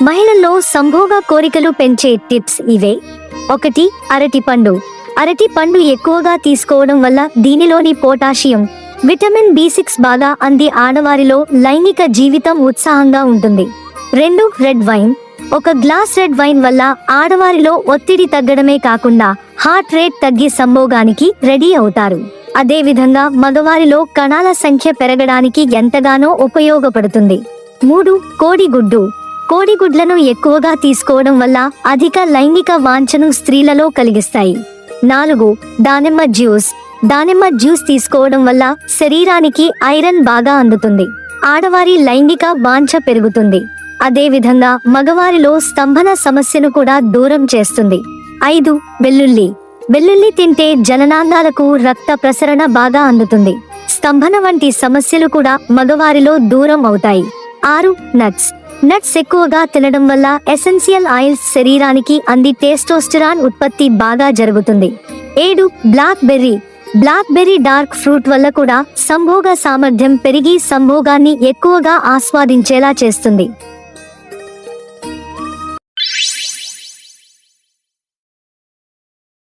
మహిళల్లో సంభోగ కోరికలు పెంచే టిప్స్ ఇవే. 1. అరటిపండు. అరటిపండు ఎక్కువగా తీసుకోవడం వల్ల దీనిలోని పొటాషియం, విటమిన్ B6 బాగా అంది ఆడవారిలో లైంగిక జీవితం ఉత్సాహంగా ఉంటుంది. 2. Red wine. ఒక గ్లాస్ రెడ్ వైన్ వల్ల ఆడవారిలో ఒత్తిడి తగ్గడమే కాకుండా హార్ట్ రేట్ తగ్గి సంభోగానికి రెడీ అవుతారు. అదేవిధంగా మగవారిలో కణాల సంఖ్య పెరగడానికి ఎంతగానో ఉపయోగపడుతుంది. 3. కోడిగుడ్డు. కోడిగుడ్లను ఎక్కువగా తీసుకోవడం వల్ల అధిక లైంగిక వాంఛను స్త్రీలలో కలిగిస్తాయి. 4. దానిమ్మ జ్యూస్. దానిమ్మ జ్యూస్ తీసుకోవడం వల్ల శరీరానికి ఐరన్ బాగా అందుతుంది. ఆడవారి లైంగిక వాంఛ పెరుగుతుంది. అదేవిధంగా మగవారిలో స్తంభన సమస్యను కూడా దూరం చేస్తుంది. 5. వెల్లుల్లి. వెల్లుల్లి తింటే జననాంగాలకు రక్త ప్రసరణ బాగా అందుతుంది. స్తంభన వంటి సమస్యలు కూడా మగవారిలో దూరం అవుతాయి. 6. నట్స్. నట్స్ ఎక్కువగా తినడం వల్ల ఎసెన్షియల్ ఆయిల్స్ శరీరానికి అంది టెస్టోస్టెరాన్ ఉత్పత్తి బాగా జరుగుతుంది. 7. Blackberry. Blackberry dark fruit వల్ల కూడా సంభోగ సామర్థ్యం పెరిగి సంభోగాన్ని ఎక్కువగా ఆస్వాదించేలా చేస్తుంది.